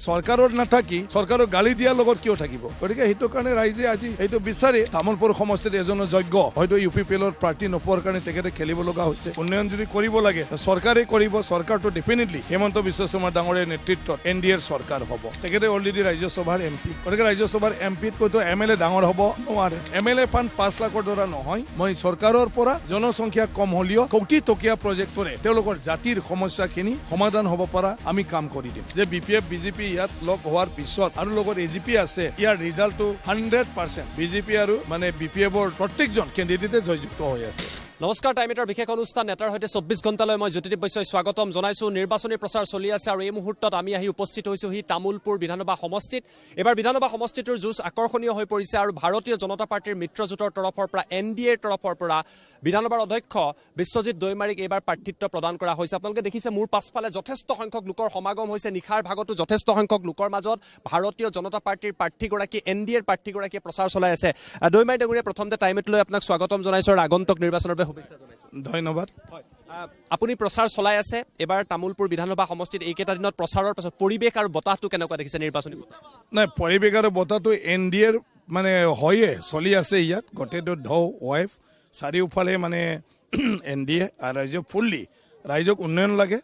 সৰকাৰত নাথাকি সৰকাৰক গালি দিয়াৰ লগত কিয় থাকিব গতিকে সেইটো কাৰণে ৰাইজে আজি এইটো বিচাৰি তামোলপুৰ সমষ্টিত এজন যোগ্য হয়তো UPPLৰ প্ৰাৰ্থী নোপোৱাৰ কাৰণে তেখেতে খেলিব লগা হৈছে উন্নয়ন যদি কৰিব লাগে চৰকাৰে কৰিব চৰকাৰটো ডেফিনেটলি হিমন্ত বিশ্ব শৰ্মা ডাঙৰীয়াৰ নেতৃত্বত NDAৰ চৰকাৰ হ'ব তেখেতে অলৰেডি ৰাজ্যসভাৰ MP গতিকে ৰাজ্যসভাৰ MPত কৈতো MLA ডাঙৰ হ'ব নোৱাৰে MLA পান 5 লাখৰ দৰা নহয় মই চৰকাৰৰ পৰা জনসংখ্যা কম হলিও কোটি টকীয়া প্ৰজেক্টৰে তেওঁলোকৰ জাতিৰ সমস্যাখিনি সমাধান হ'ব পৰা আমি কাম কৰি দিম যে BPF BJP ইয়াত লগ হোৱাৰ পিছত আৰু লগত AGP আছে ইয়াৰ ৰিজাল্টটো 100% BJP আৰু মানে BPFৰ প্ৰত্যেকজন কেণ্ডিডেটে জয়যুক্ত হৈ আছে নমস্কাৰ টাইমেটাৰ বিশেষ অনুষ্ঠান নেতাৰ সৈতে 24 ঘণ্টালৈ মই জ্যোতিদীপ বৈশ্যই স্বাগতম জনাইছো নিৰ্বাচনী প্ৰচাৰ চলি আছে আৰু এই মুহূৰ্তত আমি আহি উপস্থিত হৈছো হি তামুলপুৰ বিধানসভা সমষ্টিত এবাৰ বিধানসভা সমষ্টিটোৰ যুঁজ আকৰ্ষণীয় হৈ পৰিছে আৰু ভাৰতীয় জনতা পাৰ্টিৰ মিত্ৰজোঁটৰ তৰফৰ পৰা NDAৰ তৰফৰ পৰা বিধানসভাৰ অধ্যক্ষ বিশ্বজিৎ দৈমাৰীক এবাৰ প্ৰাৰ্থিত্ব প্ৰদান কৰা হৈছে আপোনালোকে দেখিছে মোৰ পাছফালে যথেষ্ট সংখ্যক লোকৰ সমাগম হৈছে নিশাৰ ভাগতো যথেষ্ট সংখ্যক লোকৰ মাজত ভাৰতীয় জনতা পাৰ্টিৰ প্ৰাৰ্থীগৰাকী NDAৰ প্ৰাৰ্থীগৰাকীয়ে প্ৰচাৰ চলাই আছে দৈমাৰী ডাঙৰীয়া প্ৰথমতে টাইমত লৈ আপোনাক স্বাগতম জনাইছো আৰু আগন্তুক নিৰ্বাচনৰ বাবে শুভেচ্ছা জনাইছো ধন্যবাদ আপুনি প্ৰচাৰ চলাই আছে এবাৰ তামুলপুৰ বিধানসভা সমষ্টিত এইকেইটা দিনত প্ৰচাৰৰ পাছত পৰিৱেশ আৰু বতাহটো কেনেকুৱা দেখিছে নিৰ্বাচনী নাই পৰিৱেশ আৰু বতাহটো NDAৰ মানে হয়ে চলি আছে ইয়াত গোটেইটো ঢৌ ৱাইফ চাৰিওফালে মানে NDA আৰু ৰাইজক ফুল্লি ৰাইজক উন্নয়ন লাগে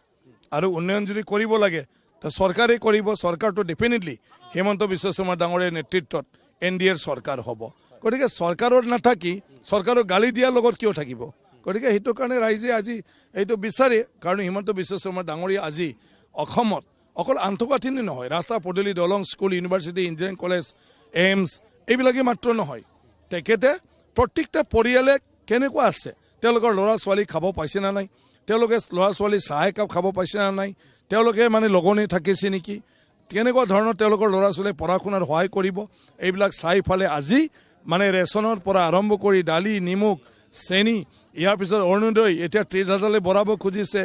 আৰু উন্নয়ন যদি কৰিব লাগে তো চৰকাৰে কৰিব চৰকাৰটো ডেফিনেটলি হিমন্ত বিশ্ব শৰ্মা ডাঙৰীয়াৰ নেতৃত্বত NDAৰ চৰকাৰ হ'ব গতিকে চৰকাৰত নাথাকি চৰকাৰক গালি দিয়াৰ লগত কিয় থাকিব গতিকে সেইটো কাৰণে ৰাইজে আজি এইটো বিচাৰে কাৰণ হিমন্ত বিশ্ব শৰ্মা ডাঙৰীয়া আজি অসমত অকল আন্তঃগাঁথনি নহয় ৰাস্তা পদূলি দলং school university engineering college AIIMS এইবিলাকে মাত্ৰ নহয় তেখেতে প্ৰত্যেকটা পৰিয়ালে কেনেকুৱা আছে তেওঁলোকৰ ল'ৰা ছোৱালী খাব পাইছে না নাই তেওঁলোকে ল'ৰা ছোৱালী চাহ একাপ খাব পাইছে না নাই তেওঁলোকে মানে লগনে থাকিছে নেকি কেনেকুৱা ধৰণৰ তেওঁলোকৰ ল'ৰা ছোৱালীয়ে পঢ়া শুনাৰ সহায় কৰিব এইবিলাক চাই ফালে আজি মানে ৰেচনৰ পৰা আৰম্ভ কৰি দালি নিমখ চেনি ইয়াৰ পিছত অৰুণোদয় এতিয়া 30,000লৈ বঢ়াব খুজিছে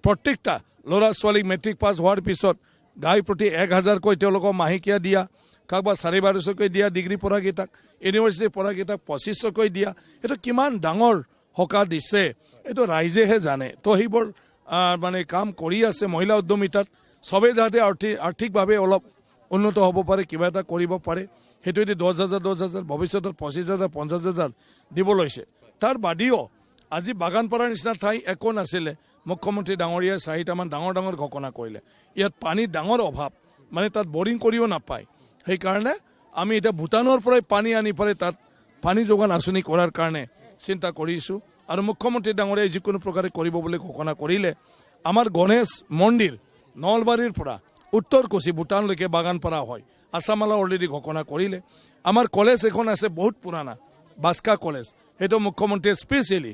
প্ৰত্যেকটা ল'ৰা ছোৱালীক মেট্ৰিক পাছ হোৱাৰ পিছত গাই প্ৰতি 1,000কৈ তেওঁলোকক মাহেকীয়া দিয়া কাৰোবাৰ 1250কৈ দিয়া ডিগ্ৰী পঢ়াকেইটাক ইউনিভাৰ্চিটি পঢ়াকেইটাক 2500কৈ দিয়া এইটো কিমান ডাঙৰ সকাহ দিছে এইটো ৰাইজেহে জানে তো সেইবোৰ মানে কাম কৰি আছে মহিলা উদ্যমিতাত চবেই যাতে আৰ্থিকভাৱে অলপ উন্নত হ'ব পাৰে কিবা এটা কৰিব পাৰে সেইটো যদি 10,000 ভৱিষ্যতৰ 25,000 50,000 দিব লৈছে তাৰ বাদেও আজি বাগানপাৰাৰ নিচিনা ঠাই একো নাছিলে মুখ্যমন্ত্ৰী ডাঙৰীয়াই 4টামান ডাঙৰ ডাঙৰ ঘোষণা কৰিলে ইয়াত পানীৰ ডাঙৰ অভাৱ মানে তাত বৰিং কৰিও নাপায় সেইকাৰণে আমি এতিয়া ভূটানৰ পৰাই পানী আনি পেলাই তাত পানী যোগান আঁচনি কৰাৰ কাৰণে চিন্তা কৰিছোঁ আৰু মুখ্যমন্ত্ৰী ডাঙৰীয়াই যিকোনো প্ৰকাৰে কৰিব বুলি ঘোষণা কৰিলে আমাৰ গণেশ মন্দিৰ নলবাৰীৰ পৰা উত্তৰ কোচি ভূটানলৈকে বাগানপাৰা হয় আছামালা অলৰেডি ঘোষণা কৰিলে আমাৰ কলেজ এখন আছে বহুত পুৰণা বাস্কা কলেজ সেইটো মুখ্যমন্ত্ৰীয়ে স্পেচিয়েলি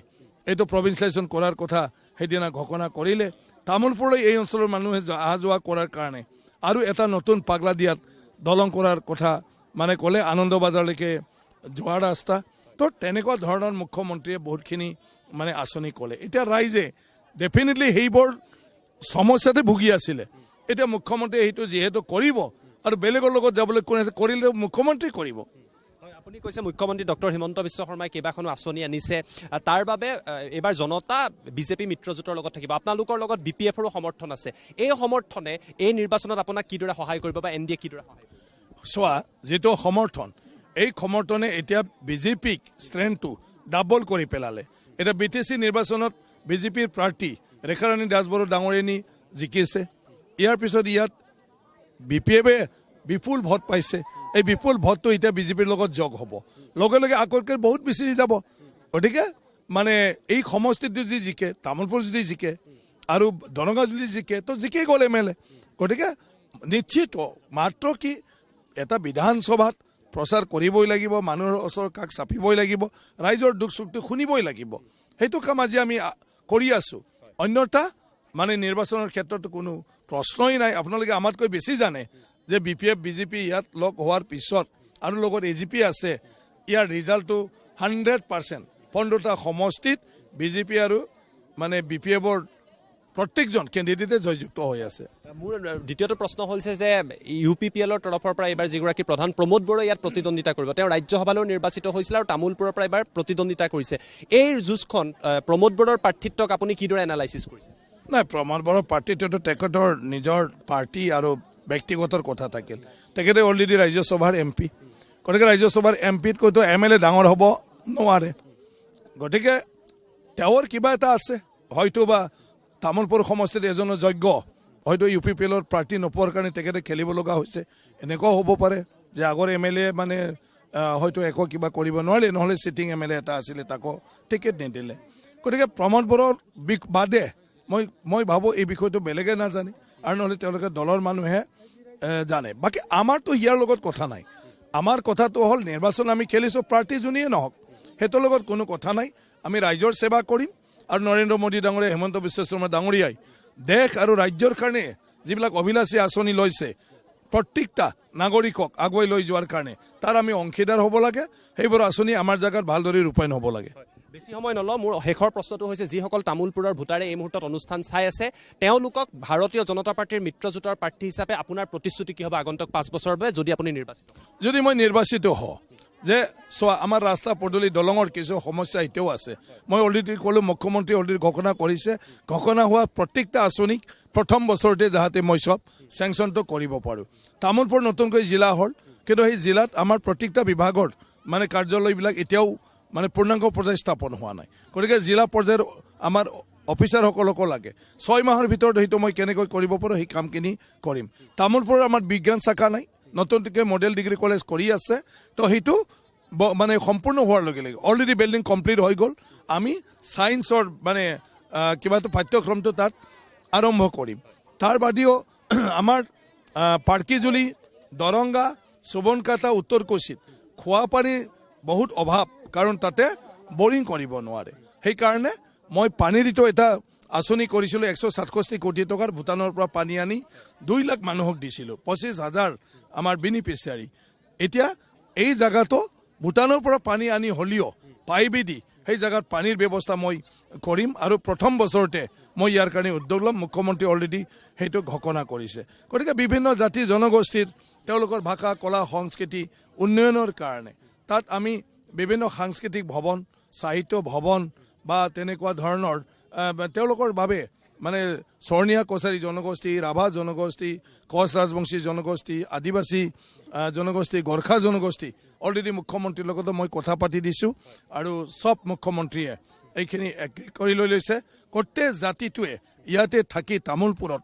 এইটো প্ৰভিন্সিয়েলাইজেশ্যন কৰাৰ কথা সেইদিনা ঘোষণা কৰিলে তামোলপুৰলৈ এই অঞ্চলৰ মানুহে অহা যোৱা কৰাৰ কাৰণে আৰু এটা নতুন পাগলা দিয়াত দলং কৰাৰ কথা মানে ক'লে আনন্দ বজাৰলৈকে যোৱা ৰাস্তা তো তেনেকুৱা ধৰণৰ মুখ্যমন্ত্ৰীয়ে বহুতখিনি মানে আঁচনি ক'লে এতিয়া ৰাইজে ডেফিনেটলি সেইবোৰ সমস্যাতে ভুগি আছিলে এতিয়া মুখ্যমন্ত্ৰীয়ে সেইটো যিহেতু কৰিব আৰু বেলেগৰ লগত যাবলৈ কোনে কৰিলে মুখ্যমন্ত্ৰী কৰিব আপুনি কৈছে মুখ্যমন্ত্ৰী ডক্টৰ হিমন্ত বিশ্ব শৰ্মাই কেইবাখনো আঁচনি আনিছে তাৰ বাবে এইবাৰ জনতা বিজেপি মিত্ৰজোঁটৰ লগত থাকিব আপোনালোকৰ লগত BPFৰো সমৰ্থন আছে এই সমৰ্থনে এই নিৰ্বাচনত আপোনাক কিদৰে সহায় কৰিব বা NDA কিদৰে সহায় কৰিব চোৱা যিটো সমৰ্থন এই সমৰ্থনে এতিয়া বিজেপিক ষ্ট্ৰেংথটো ডাবল কৰি পেলালে এতিয়া BTC নিৰ্বাচনত বিজেপিৰ প্ৰাৰ্থী ৰেখাৰাণী দাসবড়ো ডাঙৰীয়ানী জিকিছে ইয়াৰ পিছত ইয়াত BPFে বিপুল ভোট পাইছে এই বিপুল ভোটটো এতিয়া বিজেপিৰ লগত যোগ হ'ব লগে লগে আগতকৈ বহুত বেছি যাব গতিকে মানে এই সমষ্টিত যদি জিকে তামোলপুৰ যদি জিকে আৰু দৰঙা যদি জিকে তো জিকে গ'ল MLA গতিকে নিশ্চিত মাত্ৰ কি এটা বিধানসভাত প্ৰচাৰ কৰিবই লাগিব মানুহৰ ওচৰৰ কাষ চাপিবই লাগিব ৰাইজৰ দুখ সুখটো শুনিবই লাগিব সেইটো কাম আজি আমি কৰি আছোঁ অন্যথা মানে নিৰ্বাচনৰ ক্ষেত্ৰত কোনো প্ৰশ্নই নাই আপোনালোকে আমাতকৈ বেছি জানে যে BPF BJP ইয়াত লগ হোৱাৰ পিছত আৰু লগত AGP আছে ইয়াৰ ৰিজাল্টটো 100% 15টা সমষ্টিত BJP আৰু মানে BPFৰ প্ৰত্যেকজন কেণ্ডিডেটে জয়যুক্ত হৈ আছে মোৰ দ্বিতীয়টো প্ৰশ্ন হৈছে যে UPPLৰ তৰফৰ পৰা এইবাৰ যিগৰাকী প্ৰধান প্ৰমোদ বড়ো ইয়াত প্ৰতিদ্বন্দ্বিতা কৰিব তেওঁ ৰাজ্যসভালৈ নিৰ্বাচিত হৈছিল আৰু তামোলপুৰৰ পৰা এইবাৰ প্ৰতিদ্বন্দ্বিতা কৰিছে এই যুঁজখন প্ৰমোদ বড়োৰ প্ৰাৰ্থিত্বক আপুনি কিদৰে এনালাইচিছ কৰিছে নাই প্ৰমোদ বড়োৰ পাৰ্টিটোতো তেখেতৰ নিজৰ পাৰ্টি আৰু ব্যক্তিগতৰ কথা থাকিল তেখেতে অলৰেডি ৰাজ্যসভাৰ MP গতিকে ৰাজ্যসভাৰ MPতকৈতো MLA ডাঙৰ হ'ব নোৱাৰে গতিকে তেওঁৰ কিবা এটা আছে হয়তো বা তামোলপুৰ সমষ্টিত এজনৰ যোগ্য হয়তো UPPLৰ প্ৰাৰ্থী নোপোৱাৰ কাৰণে তেখেতে খেলিব লগা হৈছে এনেকুৱাও হ'ব পাৰে যে আগৰ MLA মানে হয়তো একো কিবা কৰিব নোৱাৰে নহ'লে চিটিং MLA এটা আছিলে তাকো টিকেট নিদিলে গতিকে প্ৰমোদ বড়োৰ বাদে মই ভাবোঁ এই বিষয়টো বেলেগে নাজানে আৰু নহ'লে তেওঁলোকে দলৰ মানুহে জানে বাকী আমাৰতো ইয়াৰ লগত কথা নাই আমাৰ কথাটো হ'ল নিৰ্বাচন আমি খেলিছোঁ প্ৰাৰ্থী যোনেই নহওক সেইটোৰ লগত কোনো কথা নাই আমি ৰাইজৰ সেৱা কৰিম আৰু নৰেন্দ্ৰ মোদী ডাঙৰীয়া হিমন্ত বিশ্ব শৰ্মা ডাঙৰীয়াই দেশ আৰু ৰাজ্যৰ কাৰণে যিবিলাক অভিলাষী আঁচনি লৈছে প্ৰত্যেকটা নাগৰিকক আগুৱাই লৈ যোৱাৰ কাৰণে তাৰ আমি অংশীদাৰ হ'ব লাগে সেইবোৰ আঁচনি আমাৰ জাগাত ভালদৰে ৰূপায়ণ হ'ব লাগে বেছি সময় নলওঁ মোৰ শেষৰ প্ৰশ্নটো হৈছে যিসকল তামোলপুৰৰ ভোটাৰে এই মুহূৰ্তত অনুষ্ঠান চাই আছে তেওঁলোকক ভাৰতীয় জনতা পাৰ্টিৰ মিত্ৰজোঁটৰ প্ৰাৰ্থী হিচাপে আপোনাৰ প্ৰতিশ্ৰুতি কি হ'ব আগন্তুক 5 বছৰৰ বাবে যদি আপুনি নিৰ্বাচিত যদি মই নিৰ্বাচিত হওঁ যে চোৱা আমাৰ ৰাস্তা পদূলি দলঙৰ কিছু সমস্যা এতিয়াও আছে মই অলৰেডি ক'লোঁ মুখ্যমন্ত্ৰী অলৰেডি ঘোষণা কৰিছে ঘোষণা হোৱা প্ৰত্যেকটা আঁচনিক প্ৰথম বছৰতে যাতে মই চব চেংচনটো কৰিব পাৰোঁ তামোলপুৰ নতুনকৈ জিলা হ'ল কিন্তু সেই জিলাত আমাৰ প্ৰত্যেকটা বিভাগৰ মানে কাৰ্যালয়বিলাক এতিয়াও মানে পূৰ্ণাংগ পৰ্যায় স্থাপন হোৱা নাই গতিকে জিলা পৰ্যায়ৰ আমাৰ অফিচাৰসকলকো লাগে 6 মাহৰ ভিতৰত সেইটো মই কেনেকৈ কৰিব পাৰোঁ সেই কামখিনি কৰিম তামোলপুৰৰ আমাৰ বিজ্ঞান শাখা নাই নতুনকৈ মডেল ডিগ্ৰী কলেজ কৰি আছে তো সেইটো মানে সম্পূৰ্ণ হোৱাৰ লগে লগে অলৰেডি বিল্ডিং কমপ্লিট হৈ গ'ল আমি ছায়েন্সৰ মানে কিবা এটা পাঠ্যক্ৰমটো তাত আৰম্ভ কৰিম তাৰ বাদেও আমাৰ পাৰ্কিজুলি দৰংগা সুবনকাটা উত্তৰ কোচিত খোৱা পানীৰ বহুত অভাৱ কাৰণ তাতে বৰিং কৰিব নোৱাৰে সেইকাৰণে মই পানীৰটো এটা আঁচনি কৰিছিলোঁ 167 কোটি টকাৰ ভূটানৰ পৰা পানী আনি 2 লাখ মানুহক দিছিলোঁ 25,000 আমাৰ বেনিফিচিয়াৰী এতিয়া এই জায়গাটো ভূটানৰ পৰা পানী আনি হ'লেও পাইপেদি সেই জায়গাত পানীৰ ব্যৱস্থা মই কৰিম আৰু প্ৰথম বছৰতে মই ইয়াৰ কাৰণে উদ্যোগ ল'ম মুখ্যমন্ত্ৰী অলৰেডি সেইটো ঘোষণা কৰিছে গতিকে বিভিন্ন জাতি জনগোষ্ঠীৰ তেওঁলোকৰ ভাষা কলা সংস্কৃতি উন্নয়নৰ কাৰণে তাত আমি বিভিন্ন সাংস্কৃতিক ভৱন সাহিত্য ভৱন বা তেনেকুৱা ধৰণৰ তেওঁলোকৰ বাবে মানে স্বৰ্ণীয়া কছাৰী জনগোষ্ঠী ৰাভা জনগোষ্ঠী কোচ ৰাজবংশী জনগোষ্ঠী আদিবাসী জনগোষ্ঠী গোৰ্খা জনগোষ্ঠী অলৰেডি মুখ্যমন্ত্ৰীৰ লগতো মই কথা পাতি দিছোঁ আৰু সব মুখ্যমন্ত্ৰীয়ে এইখিনি কৰি লৈ লৈছে গোটেই জাতিটোৱে ইয়াতে থাকি তামোলপুৰত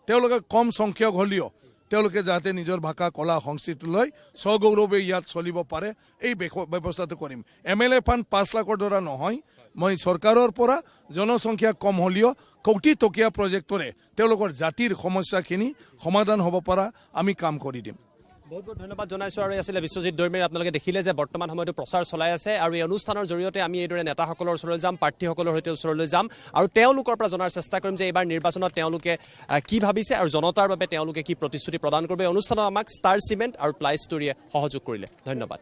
তেওঁলোকে কম সংখ্যক হ'লেও তেওঁলোকে যাতে নিজৰ ভাষা কলা সংস্কৃতি লৈ স্বগৌৰৱে ইয়াত চলিব পাৰে এই ব্যৱস্থাটো কৰিম MLA ফাণ্ড 5 লাখৰ দ্বাৰা নহয় মই চৰকাৰৰ পৰা জনসংখ্যা কম হ'লেও কোটি টকীয়া প্ৰজেক্টৰে তেওঁলোকৰ জাতিৰ সমস্যাখিনি সমাধান হ'ব পৰা আমি কাম কৰি দিম বহুত বহুত ধন্যবাদ জনাইছোঁ আৰু আছিলে বিশ্বজিৎ দৈমাৰী আপোনালোকে দেখিলে যে বৰ্তমান সময়তো প্ৰচাৰ চলাই আছে আৰু এই অনুষ্ঠানৰ জৰিয়তে আমি এইদৰে নেতাসকলৰ ওচৰলৈ যাম প্ৰাৰ্থীসকলৰ সৈতে ওচৰলৈ যাম আৰু তেওঁলোকৰ পৰা জনাৰ চেষ্টা কৰিম যে এইবাৰ নিৰ্বাচনত তেওঁলোকে কি ভাবিছে আৰু জনতাৰ বাবে তেওঁলোকে কি প্ৰতিশ্ৰুতি প্ৰদান কৰিব এই অনুষ্ঠানত আমাক ষ্টাৰ চিমেণ্ট আৰু প্লাই ষ্টৰীয়ে সহযোগ কৰিলে ধন্যবাদ